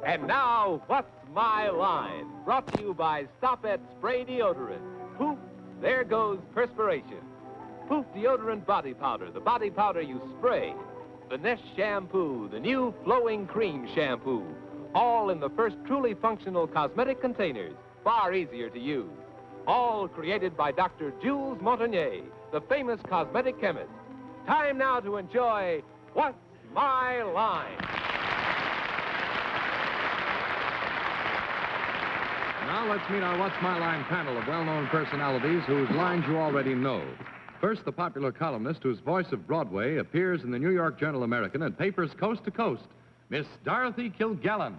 And now, What's My Line? Brought to you by Stop at Spray Deodorant. Poof, there goes perspiration. Poof Deodorant Body Powder, the body powder you spray. Finesse Shampoo, the new flowing cream shampoo. All in the first truly functional cosmetic containers, far easier to use. All created by Dr. Jules Montagnier, the famous cosmetic chemist. Time now to enjoy What's My Line? Now let's meet our What's My Line panel of well-known personalities whose lines you already know. First, the popular columnist whose voice of Broadway appears in the New York Journal-American and papers coast to coast, Miss Dorothy Kilgallen.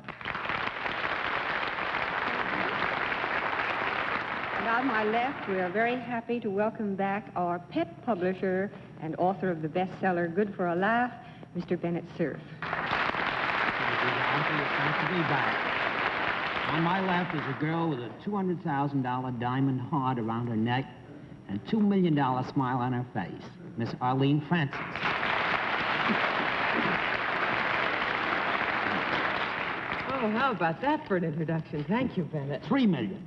And on my left, we are very happy to welcome back our pet publisher and author of the bestseller Good for a Laugh, Mr. Bennett, Cerf. Thank you, Dorothy. It's nice to be back. On my left is a girl with a $200,000 diamond heart around her neck and $2 million smile on her face, Miss Arlene Francis. Oh, how about that for an introduction? Thank you, Bennett. $3 million.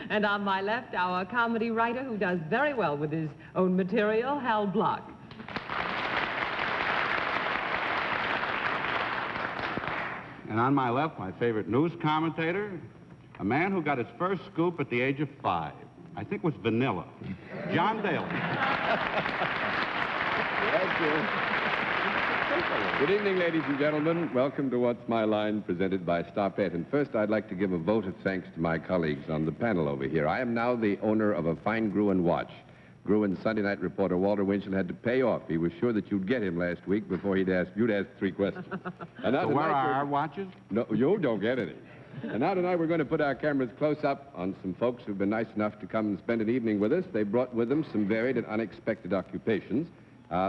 And on my left, our comedy writer who does very well with his own material, Hal Block. And on my left, my favorite news commentator, a man who got his first scoop at the age of 5. I think it was vanilla. John Daly. Thank you. Good evening, ladies and gentlemen. Welcome to What's My Line, presented by Stop At. And first, I'd like to give a vote of thanks to my colleagues on the panel over here. I am now the owner of a fine Gruen watch. Gruen Sunday night reporter Walter Winchell had to pay off. He was sure that you'd get him last week before you'd ask 3 questions. And now So where are our watches? No, you don't get any. And now tonight we're going to put our cameras close up on some folks who've been nice enough to come and spend an evening with us. They brought with them some varied and unexpected occupations.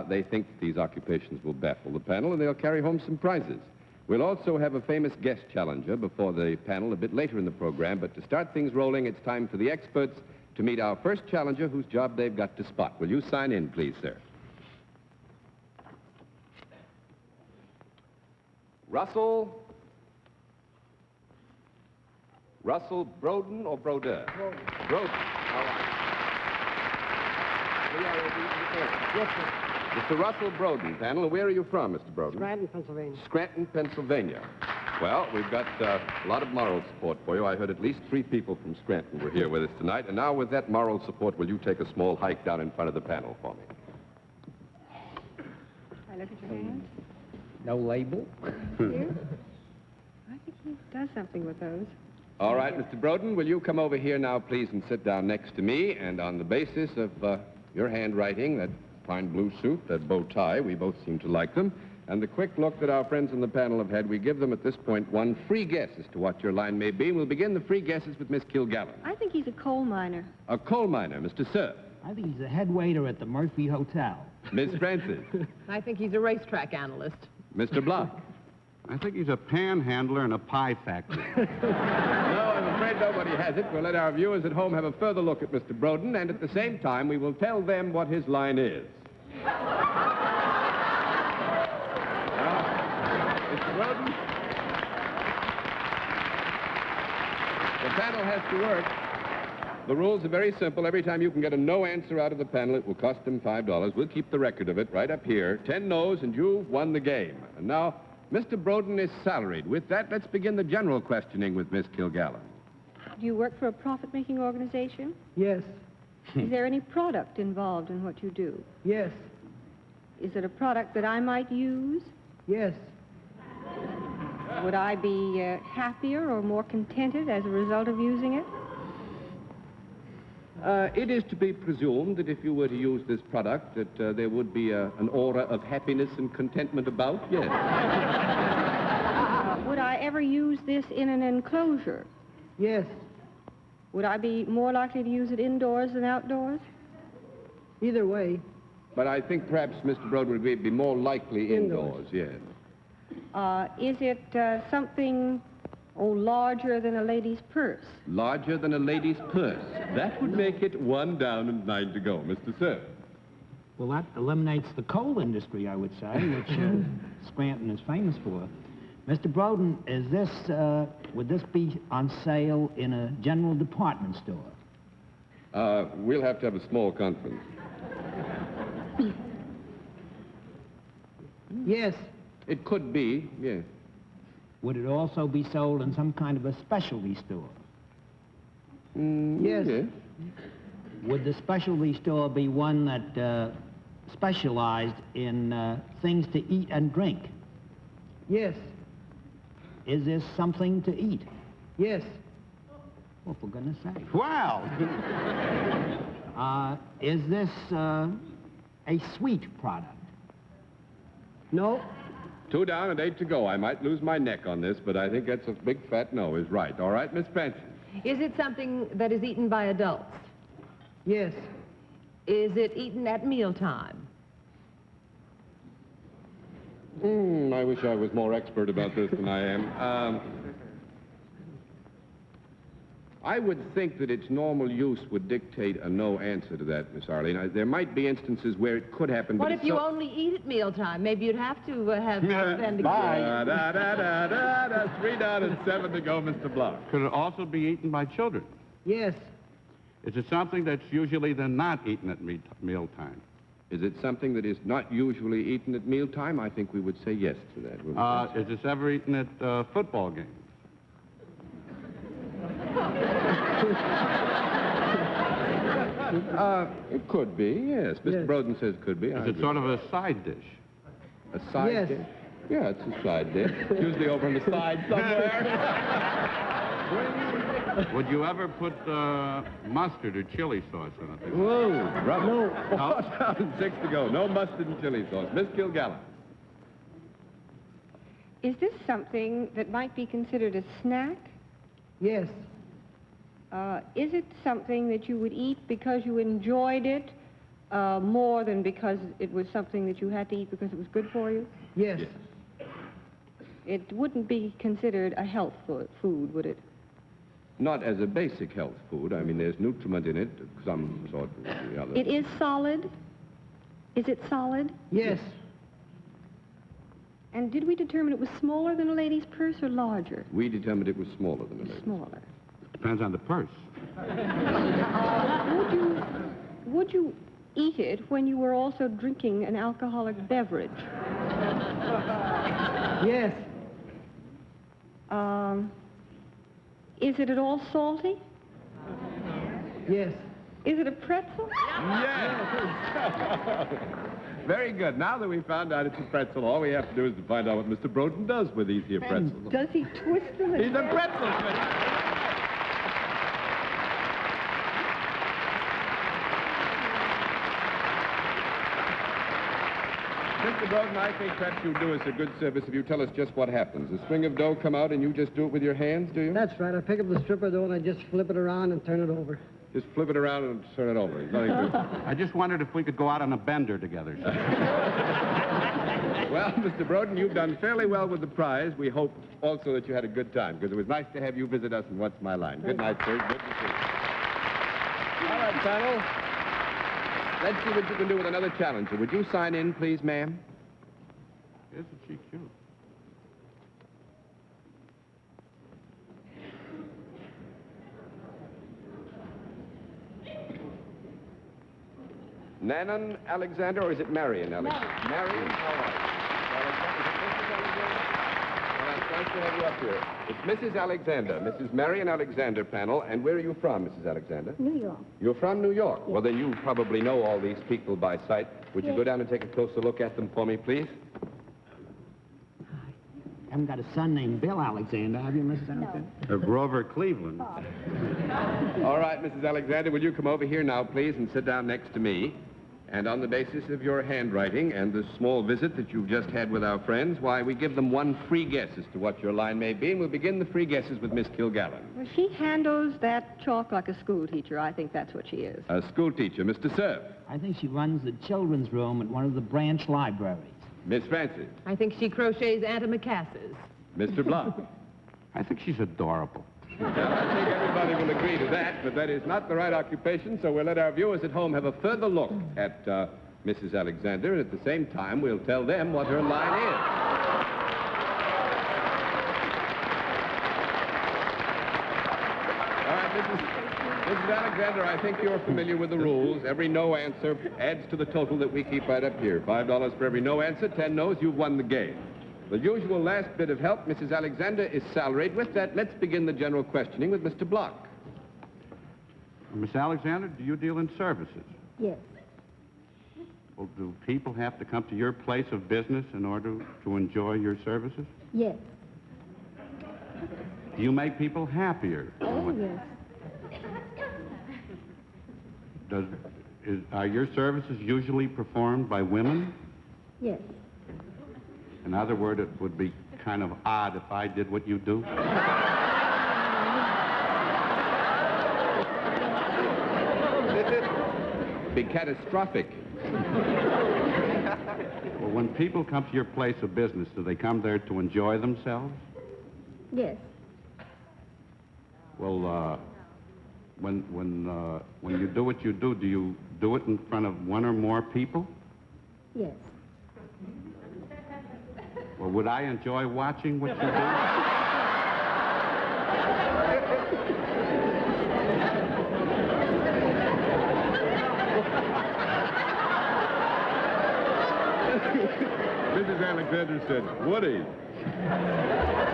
They think that these occupations will baffle the panel, and they'll carry home some prizes. We'll also have a famous guest challenger before the panel a bit later in the program, but to start things rolling, it's time for the experts to meet our first challenger whose job they've got to spot. Will you sign in, please, sir? Russell Broden or Broder? Broden. All right. Yes, sir. Mr. Russell Broden, panel. Where are you from, Mr. Broden? Scranton, Pennsylvania. Scranton, Pennsylvania. Well, we've got a lot of moral support for you. I heard at least 3 people from Scranton were here with us tonight. And now, with that moral support, will you take a small hike down in front of the panel for me? I look at your hands. No label? Here? I think he does something with those. All right, Mr. Broden, will you come over here now, please, and sit down next to me? And on the basis of your handwriting, that fine blue suit, that bow tie, we both seem to like them, and the quick look that our friends on the panel have had, we give them at this point 1 free guess as to what your line may be. We'll begin the free guesses with Miss Kilgallen. I think he's a coal miner. A coal miner, Mr. Cerf. I think he's a head waiter at the Murphy Hotel. Miss Francis. I think he's a racetrack analyst. Mr. Block. I think he's a panhandler in a pie factory. No, I'm afraid nobody has it. We'll let our viewers at home have a further look at Mr. Broden, and at the same time, we will tell them what his line is. Mr. Broden? The panel has to work. The rules are very simple. Every time you can get a no answer out of the panel, it will cost them $5. We'll keep the record of it right up here. 10 no's, and you've won the game. And now, Mr. Broden is salaried. With that, let's begin the general questioning with Miss Kilgallen. Do you work for a profit-making organization? Yes. Is there any product involved in what you do? Yes. Is it a product that I might use? Yes. Would I be happier or more contented as a result of using it? It is to be presumed that if you were to use this product, that there would be an aura of happiness and contentment about, yes. Would I ever use this in an enclosure? Yes. Would I be more likely to use it indoors than outdoors? Either way. But I think perhaps Mr. Broden would be more likely indoors, yes. Is it something, larger than a lady's purse? Larger than a lady's purse. That would make it 1 down and 9 to go. Mr. Cerf. Well, that eliminates the coal industry, I would say, which Scranton is famous for. Mr. Broden, is this, would this be on sale in a general department store? We'll have to have a small conference. Yes. It could be, yes. Would it also be sold in some kind of a specialty store? Yes. Yes. Would the specialty store be one that specialized in things to eat and drink? Yes. Is this something to eat? Yes. Well, for goodness sake. Wow! Is this a sweet product? No. 2 down and 8 to go. I might lose my neck on this, but I think that's a big fat no is right. All right, Miss Francis? Is it something that is eaten by adults? Yes. Is it eaten at mealtime? I wish I was more expert about this than I am. I would think that its normal use would dictate a no answer to that, Miss Arlene. There might be instances where it could happen, What but if you only eat at mealtime? Maybe you'd have to have then to Bye. 3 down and 7 to go, Mr. Block. Could it also be eaten by children? Yes. Is it something that's usually then not eaten at mealtime? Is it something that is not usually eaten at mealtime? I think we would say yes to that. wouldn't we? Is this ever eaten at football games? It could be, yes. Mr. Yes. Broden says could be. Is it sort of a side dish? A side Yes. dish? Yeah, it's a side dish. Usually over on the side somewhere. Would you ever put mustard or chili sauce in it? Whoa, brother. No. 4 down and 6 to go. No mustard and chili sauce. Miss Kilgallen. Is this something that might be considered a snack? Yes. Is it something that you would eat because you enjoyed it more than because it was something that you had to eat because it was good for you? Yes. It wouldn't be considered a health food, would it? Not as a basic health food. I mean, there's nutriment in it, some sort of the other. It is solid? Is it solid? Yes. And did we determine it was smaller than a lady's purse or larger? We determined it was smaller than a lady. Smaller. Depends on the purse. Would you eat it when you were also drinking an alcoholic beverage? Yes. Is it at all salty? Yes. Is it a pretzel? Yes! Very good. Now that we found out it's a pretzel, all we have to do is to find out what Mr. Broden does with these here pretzels. Does he twist them? He's a pretzel twister. Mr. Broden, I think perhaps you'll do us a good service if you tell us just what happens. The string of dough come out and you just do it with your hands, do you? That's right. I pick up the strip of dough and I just flip it around and turn it over. Just flip it around and turn it over. It's nothing to... I just wondered if we could go out on a bender together. Well, Mr. Broden, you've done fairly well with the prize. We hope also that you had a good time, because it was nice to have you visit us in What's My Line. Good night, sir. Good to see you. All right, panel. Let's see what you can do with another challenger. Would you sign in, please, ma'am? Isn't she cute? Nanan Alexander, or is it Marion Alexander? Marion, how are you? Well, it's nice to have you up here. It's Mrs. Alexander, Mrs. Marion Alexander panel, and where are you from, Mrs. Alexander? New York. You're from New York? Well, then you probably know all these people by sight. Would you go down and take a closer look at them for me, please? I haven't got a son named Bill Alexander, have you, Mrs. Alexander? Or Grover Cleveland. All right, Mrs. Alexander, will you come over here now, please, and sit down next to me? And on the basis of your handwriting and the small visit that you've just had with our friends, why, we give them one free guess as to what your line may be, and we'll begin the free guesses with Miss Kilgallen. Well, she handles that chalk like a school teacher. I think that's what she is. A school teacher, Mr. Cerf. I think she runs the children's room at one of the branch libraries. Miss Francis. I think she crochets antimacassars. Mr. Block. I think she's adorable. Well, I think everybody will agree to that, but that is not the right occupation, so we'll let our viewers at home have a further look at Mrs. Alexander, and at the same time, we'll tell them what her line is. All right, Mrs. Alexander, I think you're familiar with the rules. Every no answer adds to the total that we keep right up here. $5 for every no answer, 10 no's, you've won the game. The usual last bit of help Mrs. Alexander is salaried. With that, let's begin the general questioning with Mr. Block. Miss Alexander, do you deal in services? Yes. Well, do people have to come to your place of business in order to enjoy your services? Yes. Do you make people happier? Oh, yes. Are your services usually performed by women? Yes. In other words, it would be kind of odd if I did what you do. Be catastrophic. Well, when people come to your place of business, do they come there to enjoy themselves? Yes. Well, when you do what you do you do it in front of one or more people? Yes. Well, would I enjoy watching what you do? Mrs. Alexander said, Woody.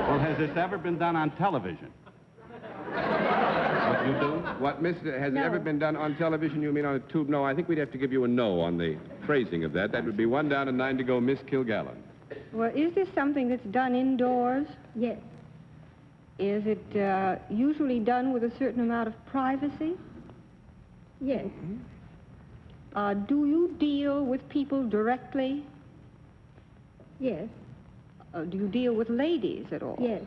Well, has this ever been done on television? What you do? What, Miss, has No. it ever been done on television? You mean on a tube? No, I think we'd have to give you a no on the phrasing of that. That would be 1 down and 9 to go, Miss Kilgallen. Well, is this something that's done indoors? Yes. Is it usually done with a certain amount of privacy? Yes. Do you deal with people directly? Yes. Do you deal with ladies at all? Yes.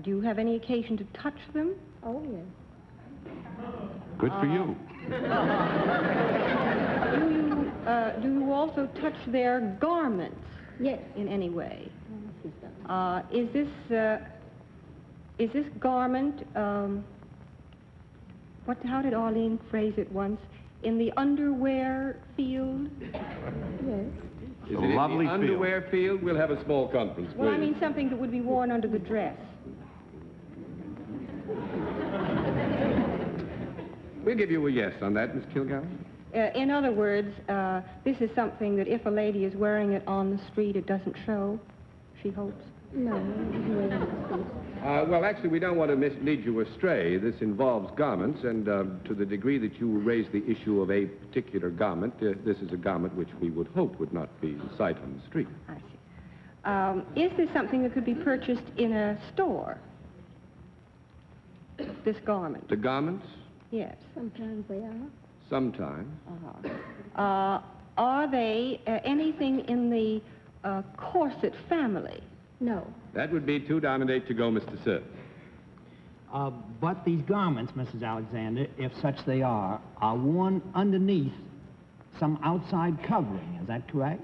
Do you have any occasion to touch them? Oh, yes. Good for you. Do you also touch their garments Yes. in any way? Is this garment, how did Arlene phrase it once? In the underwear field? Yes. Is A it lovely in the underwear field? We'll have a small conference, please. Well, I mean something that would be worn under the dress. We'll give you a yes on that, Miss Kilgallen. In other words, this is something that if a lady is wearing it on the street, it doesn't show, she hopes. No. Well, actually, we don't want to mislead you astray. This involves garments, and to the degree that you raise the issue of a particular garment, this is a garment which we would hope would not be in sight on the street. I see. Is this something that could be purchased in a store? This garment? The garments? Yes. Sometimes they are. Sometimes. Are they anything in the corset family? No. That would be 2 down and 8 to go, Mr. Cerf. But these garments, Mrs. Alexander, if such they are worn underneath some outside covering. Is that correct?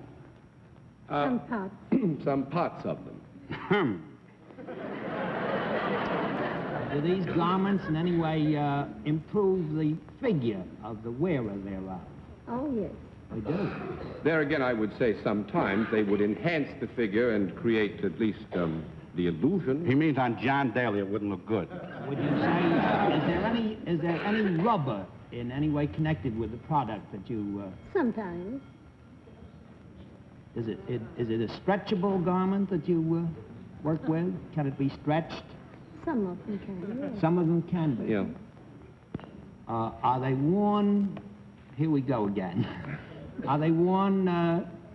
Some parts. Some parts of them. Do these garments in any way improve the figure of the wearer thereof? Oh, yes. They do. There again, I would say sometimes they would enhance the figure and create at least the illusion. He means on John Daly it wouldn't look good. Would you say, is there any rubber in any way connected with the product that you, Sometimes. is it a stretchable garment that you work with? Can it be stretched? Some of them can, yes. Some of them can be. Yeah. Are they worn, here we go again, are they worn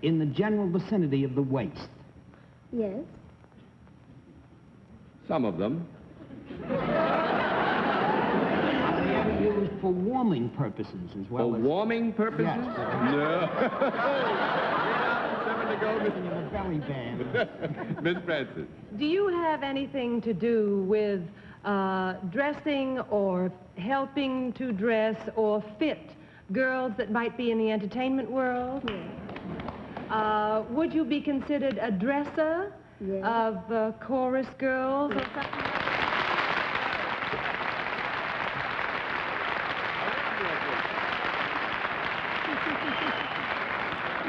in the general vicinity of the waist? Yes. Some of them. Are they ever used for warming purposes as well For as... warming purposes? Yes. No. 7 to go, In a belly band. Miss Francis. Do you have anything to do with dressing or helping to dress or fit girls that might be in the entertainment world? Yes. Would you be considered a dresser Yes. of chorus girls or something like that?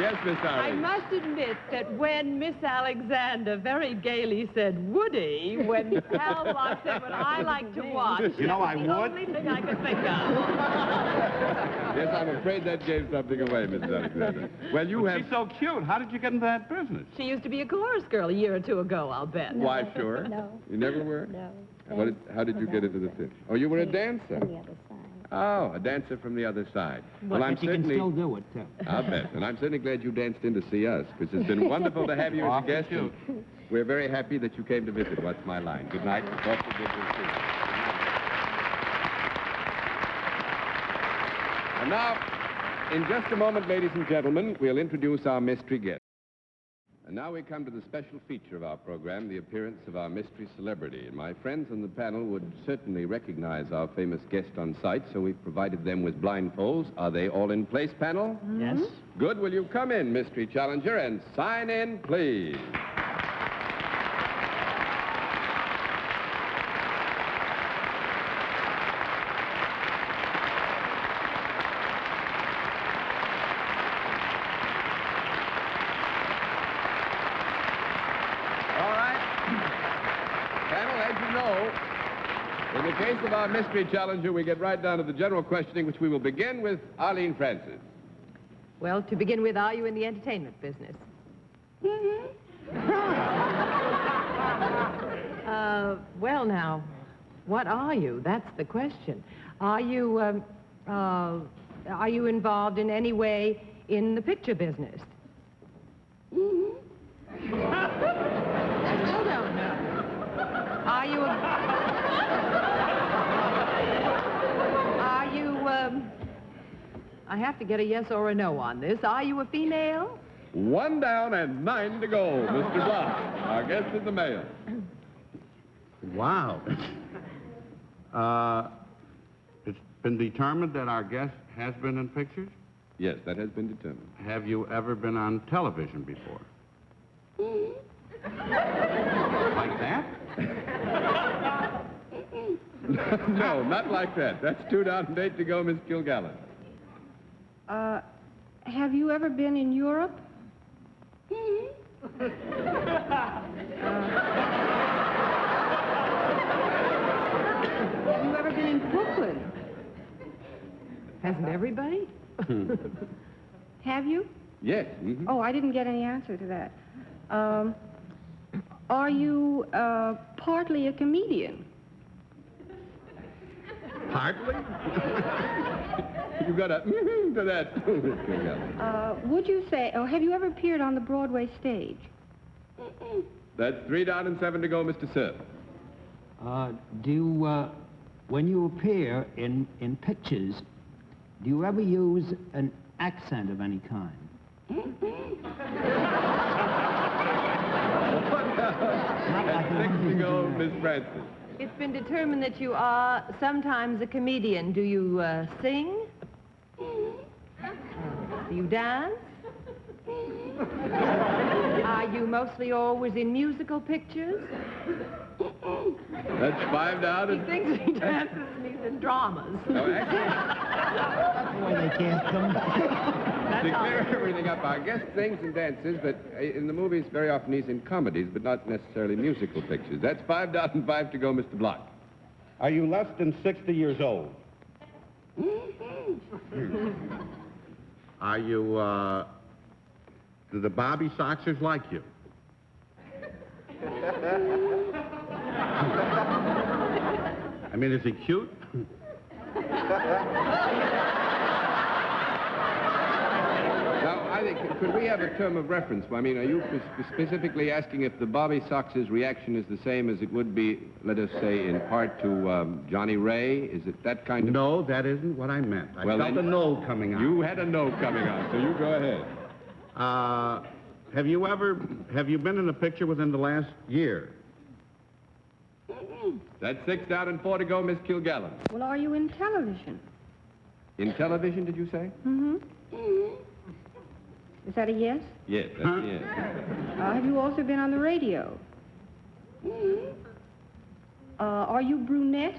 Yes, Miss I Arlene. must admit that when Miss Alexander very gaily said Woody, when Pal Block said what I like to watch, You know, I that's the would. only thing I could think of. Yes, I'm afraid that gave something away, Mrs. Alexander. Well, you have... She's so cute. How did you get into that business? She used to be a chorus girl a year or two ago, I'll bet. Why, sure. No. You never were? No. How did you get into the theater? Oh, you were a dancer? On the other side. Oh, a dancer from the other side. But I'm she can certainly... still do it, too. I'll bet. And I'm certainly glad you danced in to see us, because it's been wonderful to have you as a Awfully guest. And we're very happy that you came to visit What's My Line. Good night. Awfully good to see you. And now, in just a moment, ladies and gentlemen, we'll introduce our mystery guest. And now we come to the special feature of our program, the appearance of our mystery celebrity. And my friends on the panel would certainly recognize our famous guest on sight, so we've provided them with blindfolds. Are they all in place, panel? Yes? Good. Will you come in, mystery challenger, and sign in, please? In the case of our mystery challenger, we get right down to the general questioning, which we will begin with Arlene Francis. Well, to begin with, are you in the entertainment business? Well, now, what are you? That's the question. Are you involved in any way in the picture business? I still don't know. Are you I have to get a yes or a no on this. Are you a female? 1 down and 9 to go, Mr. Block. Our guest is the male. Wow. It's been determined that our guest has been in pictures? Yes, that has been determined. Have you ever been on television before? Like that? No, not like that. That's 2 down and 8 to go, Miss Kilgallen. Have you ever been in Europe? Have you ever been in Brooklyn? Hasn't everybody? Have you? Yes. Mm-hmm. Oh, I didn't get any answer to that. Are you partly a comedian? Partly? You got a to that. Would you say, or have you ever appeared on the Broadway stage? That's 3 down and 7 to go, Mr. Cerf. When you appear in pictures, do you ever use an accent of any kind? That's 6 to go, Miss Francis. It's been determined that you are sometimes a comedian. Do you sing? Do you dance? Are you mostly always in musical pictures? That's 5 down He and... thinks he dances and he's in dramas. No, actually, That's why they can't come. to clear everything up, our guest sings and dances, but in the movies, very often he's in comedies, but not necessarily musical pictures. That's 5 down and 5 to go, Mr. Block. Are you less than 60 years old? Are you, do the Bobby Soxers like you? I mean, is he cute? Now, I think, could we have a term of reference? I mean, are you specifically asking if the Bobby Soxers' reaction is the same as it would be, let us say, in part to Johnny Ray? Is it that kind of... No, that isn't what I meant. I felt a no coming out. You had a no coming out, so you go ahead. Have you been in a picture within the last year? That's 6 down and 4 to go, Miss Kilgallen. Well, are you in television? In television, did you say? Mm-hmm. Is that a yes? Yes, that's yes. Have you also been on the radio? Are you brunette?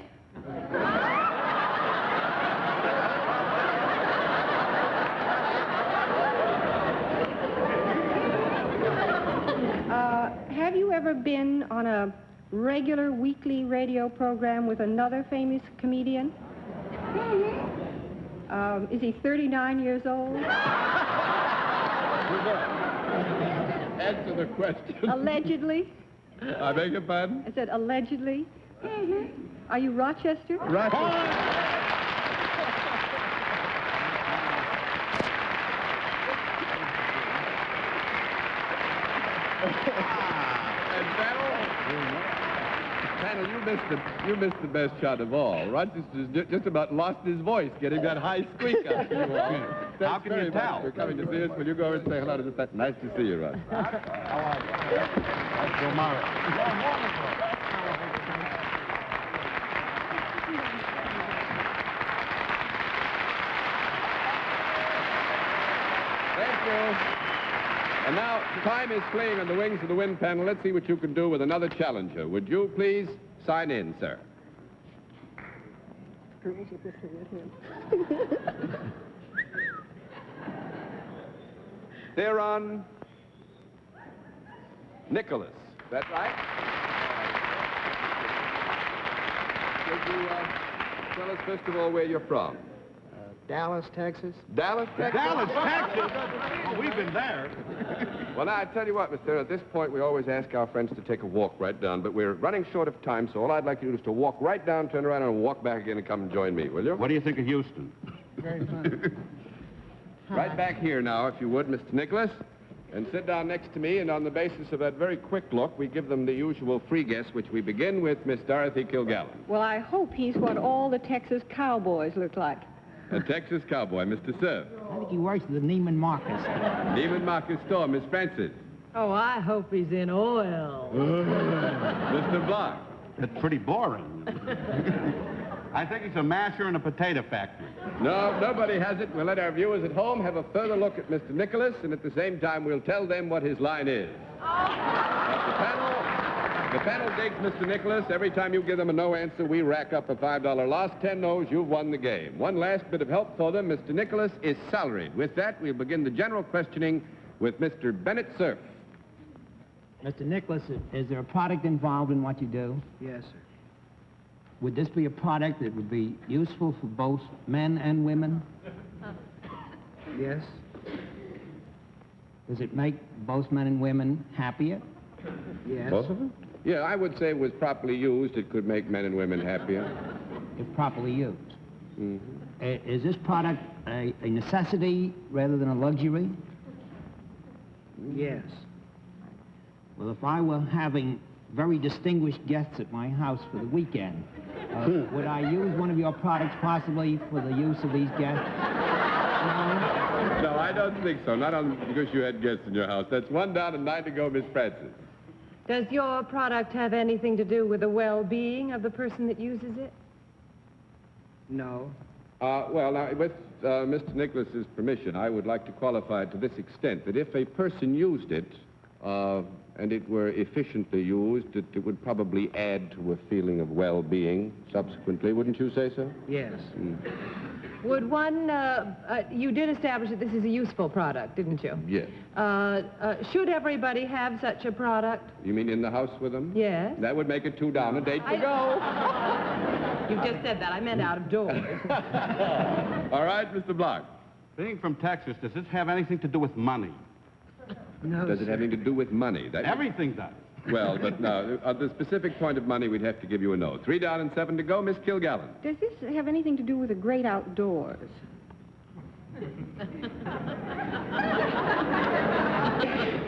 Have you ever been on a regular weekly radio program with another famous comedian? Is he 39 years old? Answer the question. Allegedly. I beg your pardon? I said allegedly. Are you Rochester? Rochester. Panel, you missed the best shot of all. Rochester's just about lost his voice getting that high squeak out. How can you tell? For coming to see us. Will you go over and say hello to the... Nice to see you, Roger. How are you? That's Bill Murray. Thank you. And now, time is fleeing on the wings of the wind, panel. Let's see what you can do with another challenger. Would you please sign in, sir? Theron Nicholas. Is that right? Would you tell us, first of all, where you're from? Dallas, Texas. Dallas, Texas? Dallas, Texas? Well, we've been there. Well, now, I tell you what, Mr. At this point, we always ask our friends to take a walk right down, but we're running short of time, so all I'd like you to do is to walk right down, turn around, and walk back again and come and join me, will you? What do you think of Houston? Very fun. Right back here now, if you would, Mr. Nicholas, and sit down next to me, and on the basis of that very quick look, we give them the usual free guess, which we begin with Miss Dorothy Kilgallen. Well, I hope he's what all the Texas cowboys look like. A Texas cowboy, Mr. Cerf. I think he works at the Neiman Marcus. Neiman Marcus store, Miss Francis. Oh, I hope he's in oil. Mr. Block. It's pretty boring. I think he's a masher in a potato factory. No, nobody has it. We'll let our viewers at home have a further look at Mr. Nicholas, and at the same time, we'll tell them what his line is. The panel digs Mr. Nicholas. Every time you give them a no answer, we rack up a $5 loss. 10 no's, you've won the game. One last bit of help for them. Mr. Nicholas is salaried. With that, we'll begin the general questioning with Mr. Bennett Cerf. Mr. Nicholas, is there a product involved in what you do? Yes, sir. Would this be a product that would be useful for both men and women? Yes. Does it make both men and women happier? Yes. Both of them? Yeah, I would say it was properly used. It could make men and women happier. If properly used. Mm-hmm. Is this product a necessity rather than a luxury? Yes. Well, if I were having very distinguished guests at my house for the weekend, would I use one of your products possibly for the use of these guests? No? No, I don't think so. Not because you had guests in your house. That's 1 down and 9 to go, Miss Francis. Does your product have anything to do with the well-being of the person that uses it? No. Well, now, with Mr. Nicholas's permission, I would like to qualify it to this extent, that if a person used it, and it were efficiently used, it would probably add to a feeling of well-being subsequently. Wouldn't you say so? Yes. Would one, you did establish that this is a useful product, didn't you? Yes. Should everybody have such a product? You mean in the house with them? Yes. That would make it 2 down, a date to go. You just said that. I meant out of doors. All right, Mr. Block. Being from Texas, does this have anything to do with money? No, Does it have anything to do with money? Everything does. Well, but no. On the specific point of money, we'd have to give you a no. 3 down and 7 to go, Miss Kilgallen. Does this have anything to do with the great outdoors?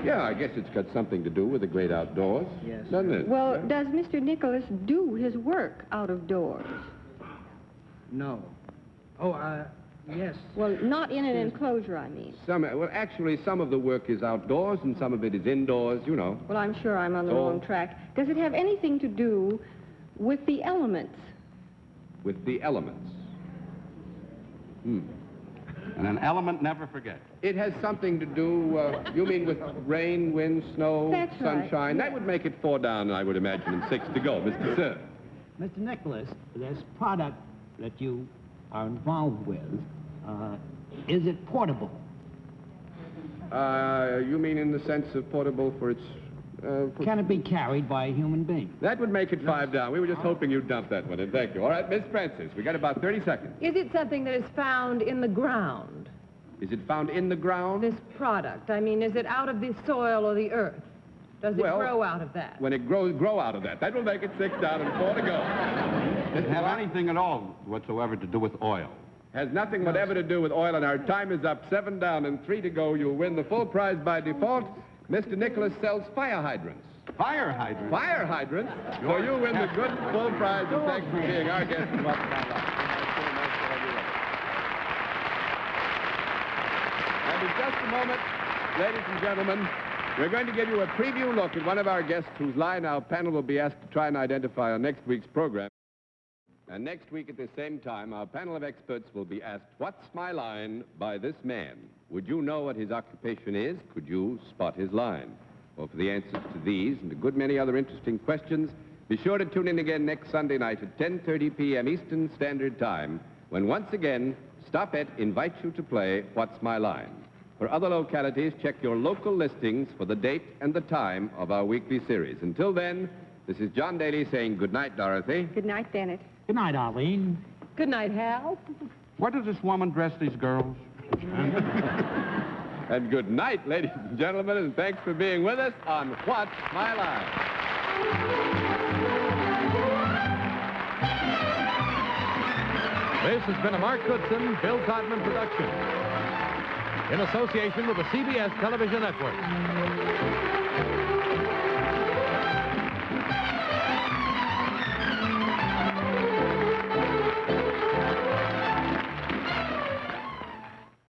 Yeah, I guess it's got something to do with the great outdoors. Yes. Doesn't it? Well, does Mr. Nicholas do his work out of doors? No. Oh, yes. Well, not in an enclosure, I mean. Well, actually, some of the work is outdoors and some of it is indoors, you know. Well, I'm sure I'm on the wrong track. Does it have anything to do with the elements? With the elements. And an element never forgets. It has something to do, you mean with rain, wind, snow, That's right, sunshine? yeah. That would make it 4 down, I would imagine, and 6 to go, Mr. Cerf. Mr. Nicholas, this product that you are involved with, is it portable? You mean in the sense of portable for its Can it be carried by a human being? That would make it 5 down. We were just hoping you'd dump that one in. Thank you. All right, Miss Francis, we got about 30 seconds. Is it something that is found in the ground? Is it found in the ground? This product. I mean, is it out of the soil or the earth? Does it grow out of that? When it grow out of that. That will make it 6 down and 4 to go. Does it have anything at all whatsoever to do with oil? Has nothing whatever to do with oil, and our time is up. 7 down and 3 to go. You'll win the full prize by default. Mr. Nicholas sells fire hydrants. Fire hydrant? Fire hydrants? So you win the good full prize, and thanks for being our guest in What's My Line. And in just a moment, ladies and gentlemen, we're going to give you a preview look at one of our guests whose line our panel will be asked to try and identify on next week's program. And next week at the same time, our panel of experts will be asked, "What's my line?" by this man. Would you know what his occupation is? Could you spot his line? Well, for the answers to these and a good many other interesting questions, be sure to tune in again next Sunday night at 10:30 p.m. Eastern Standard Time, when once again, Stopette invites you to play What's My Line? For other localities, check your local listings for the date and the time of our weekly series. Until then, this is John Daly saying good night, Dorothy. Good night, Bennett. Good night, Arlene. Good night, Hal. Where does this woman dress these girls? And good night, ladies and gentlemen, and thanks for being with us on What's My Line? This has been a Mark Goodson, Bill Todman production, in association with the CBS Television Network.